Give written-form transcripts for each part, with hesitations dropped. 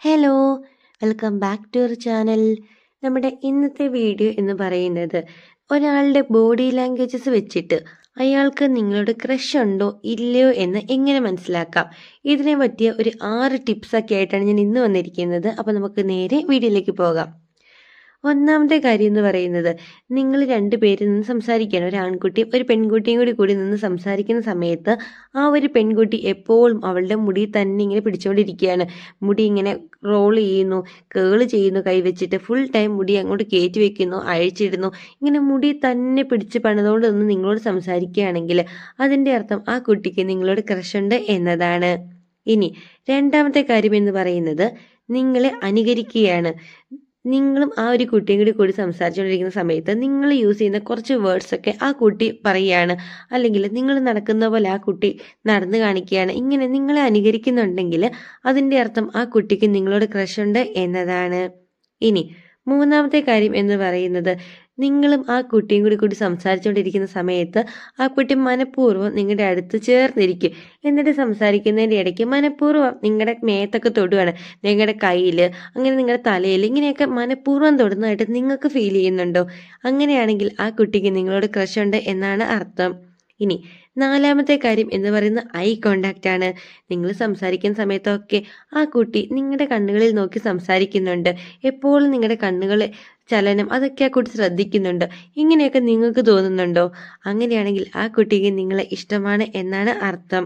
Hello, welcome back to our channel. നമ്മുടെ ഇന്നത്തെ video എന്ന് പറയുന്നത് ഒരാളുടെ ബോഡി ലാംഗ്വേജസ് വെച്ചിട്ട് അയാൾക്ക് നിങ്ങളോട് ക്രഷ് ഉണ്ടോ ഇല്ലയോ എന്ന് എങ്ങനെ മനസ്സിലാക്കാം, ഇതിനെ പറ്റിയ ഒരു 6 ടിപ്സൊക്കെ ആയിട്ടാണ് ഞാൻ ഇന്ന് വന്നിരിക്കുന്നത്. അപ്പോൾ നമുക്ക് നേരെ വീഡിയോയിലേക്ക് പോകാം. ഒന്നാമത്തെ കാര്യം എന്ന് പറയുന്നത്, നിങ്ങൾ 2 പേരിൽ നിന്ന് സംസാരിക്കുകയാണ്. ഒരു ആൺകുട്ടിയും ഒരു പെൺകുട്ടിയും കൂടി നിന്ന് സംസാരിക്കുന്ന സമയത്ത് ആ ഒരു പെൺകുട്ടി എപ്പോഴും അവളുടെ മുടി തന്നെ ഇങ്ങനെ പിടിച്ചുകൊണ്ടിരിക്കുകയാണ്. മുടി ഇങ്ങനെ റോൾ ചെയ്യുന്നു, കേള് ചെയ്യുന്നു, കൈവച്ചിട്ട് ഫുൾ ടൈം മുടി അങ്ങോട്ട് കയറ്റി വെക്കുന്നു, അഴിച്ചിടുന്നു. ഇങ്ങനെ മുടി തന്നെ പിടിച്ച് പണിതുകൊണ്ട് നിന്ന് നിങ്ങളോട് സംസാരിക്കുകയാണെങ്കിൽ അതിൻ്റെ അർത്ഥം ആ കുട്ടിക്ക് നിങ്ങളോട് ക്രഷുണ്ട് എന്നതാണ്. ഇനി രണ്ടാമത്തെ കാര്യം എന്ന് പറയുന്നത്, നിങ്ങളെ അനുകരിക്കുകയാണ്. നിങ്ങളും ആ ഒരു കുട്ടിയും കൂടി സംസാരിച്ചുകൊണ്ടിരിക്കുന്ന സമയത്ത് നിങ്ങൾ യൂസ് ചെയ്യുന്ന കുറച്ച് വേർഡ്സൊക്കെ ആ കുട്ടി പറയുകയാണ്, അല്ലെങ്കിൽ നിങ്ങൾ നടക്കുന്ന പോലെ ആ കുട്ടി നടന്നു കാണിക്കുകയാണ്. ഇങ്ങനെ നിങ്ങളെ അനുകരിക്കുന്നുണ്ടെങ്കിൽ അതിൻ്റെ അർത്ഥം ആ കുട്ടിക്ക് നിങ്ങളോട് ക്രഷുണ്ട് എന്നതാണ്. ഇനി മൂന്നാമത്തെ കാര്യം എന്ന് പറയുന്നത്, നിങ്ങളും ആ കുട്ടിയും കൂടി സംസാരിച്ചുകൊണ്ടിരിക്കുന്ന സമയത്ത് ആ കുട്ടി മനഃപൂർവ്വം നിങ്ങളുടെ അടുത്ത് ചേർന്നിരിക്കും. എന്നിട്ട് സംസാരിക്കുന്നതിൻ്റെ ഇടയ്ക്ക് മനഃപൂർവ്വം നിങ്ങളുടെ മേത്തൊക്കെ തൊടുകയാണ്, നിങ്ങളുടെ കയ്യിൽ, അങ്ങനെ നിങ്ങളുടെ തലയിൽ, ഇങ്ങനെയൊക്കെ മനഃപൂർവ്വം തൊടുന്നതായിട്ട് നിങ്ങൾക്ക് ഫീൽ ചെയ്യുന്നുണ്ടോ? അങ്ങനെയാണെങ്കിൽ ആ കുട്ടിക്ക് നിങ്ങളോട് ക്രഷുണ്ട് എന്നാണ് അർത്ഥം. ഇനി നാലാമത്തെ കാര്യം എന്ന് പറയുന്നത് ഐ കോണ്ടാക്റ്റ് ആണ്. നിങ്ങൾ സംസാരിക്കുന്ന സമയത്തൊക്കെ ആ കുട്ടി നിങ്ങളുടെ കണ്ണുകളിൽ നോക്കി സംസാരിക്കുന്നുണ്ട്. എപ്പോഴും നിങ്ങളുടെ കണ്ണുകൾ ചലനം അതൊക്കെ ആ കുട്ടി ശ്രദ്ധിക്കുന്നുണ്ട്. ഇങ്ങനെയൊക്കെ നിങ്ങൾക്ക് തോന്നുന്നുണ്ടോ? അങ്ങനെയാണെങ്കിൽ ആ കുട്ടിക്ക് നിങ്ങളെ ഇഷ്ടമാണ് എന്നാണ് അർത്ഥം.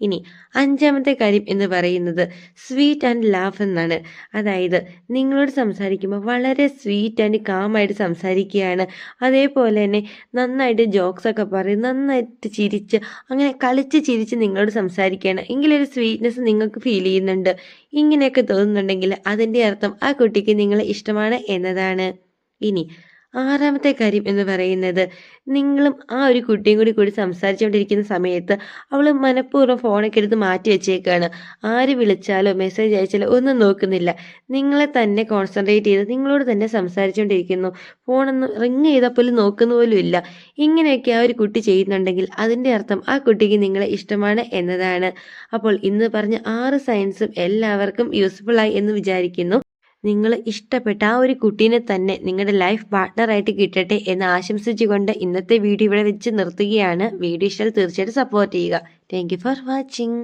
ഇനി അഞ്ചാമത്തെ കാര്യം എന്ന് പറയുന്നത് സ്വീറ്റ് ആൻഡ് ലാഫ് എന്നാണ്. അതായത് നിങ്ങളോട് സംസാരിക്കുമ്പോൾ വളരെ സ്വീറ്റ് ആൻഡ് കാമായിട്ട് സംസാരിക്കുകയാണ്. അതേപോലെ തന്നെ നന്നായിട്ട് ജോക്സൊക്കെ പറയും, നന്നായിട്ട് ചിരിച്ച് അങ്ങനെ കളിച്ച് ചിരിച്ച് നിങ്ങളോട് സംസാരിക്കുകയാണ്. എങ്കിലൊരു സ്വീറ്റ്നെസ് നിങ്ങൾക്ക് ഫീൽ ചെയ്യുന്നുണ്ട്. ഇങ്ങനെയൊക്കെ തോന്നുന്നുണ്ടെങ്കിൽ അതിൻ്റെ അർത്ഥം ആ കുട്ടിക്ക് നിങ്ങളെ ഇഷ്ടമാണ് എന്നതാണ്. ഇനി ആറാമത്തെ കാര്യം എന്ന് പറയുന്നത്, നിങ്ങളും ആ ഒരു കുട്ടിയും കൂടി സംസാരിച്ചുകൊണ്ടിരിക്കുന്ന സമയത്ത് അവൾ മനഃപൂർവ്വം ഫോണൊക്കെ എടുത്ത് മാറ്റി വെച്ചേക്കാണ്. ആര് വിളിച്ചാലോ മെസ്സേജ് അയച്ചാലോ ഒന്നും നോക്കുന്നില്ല. നിങ്ങളെ തന്നെ കോൺസെൻട്രേറ്റ് ചെയ്ത് നിങ്ങളോട് തന്നെ സംസാരിച്ചുകൊണ്ടിരിക്കുന്നു. ഫോണൊന്ന് റിങ് ചെയ്താൽ പോലും നോക്കുന്ന പോലും ഇല്ല. ഇങ്ങനെയൊക്കെ ആ ഒരു കുട്ടി ചെയ്യുന്നുണ്ടെങ്കിൽ അതിൻ്റെ അർത്ഥം ആ കുട്ടിക്ക് നിങ്ങളെ ഇഷ്ടമാണ് എന്നതാണ്. അപ്പോൾ ഇന്ന് പറഞ്ഞ 6 സയൻസും എല്ലാവർക്കും യൂസ്ഫുള്ളായി എന്ന് വിചാരിക്കുന്നു. നിങ്ങൾ ഇഷ്ടപ്പെട്ട ആ ഒരു കുട്ടീനെ തന്നെ നിങ്ങളുടെ ലൈഫ് പാർട്ട്ണറായിട്ട് കിട്ടട്ടെ എന്ന് ആശംസിച്ചുകൊണ്ട് ഇന്നത്തെ വീഡിയോ ഇവിടെ വെച്ച് നിർത്തുകയാണ്. വീഡിയോ ഇഷ്ടം തീർച്ചയായിട്ടും സപ്പോർട്ട് ചെയ്യുക. Thank you for watching.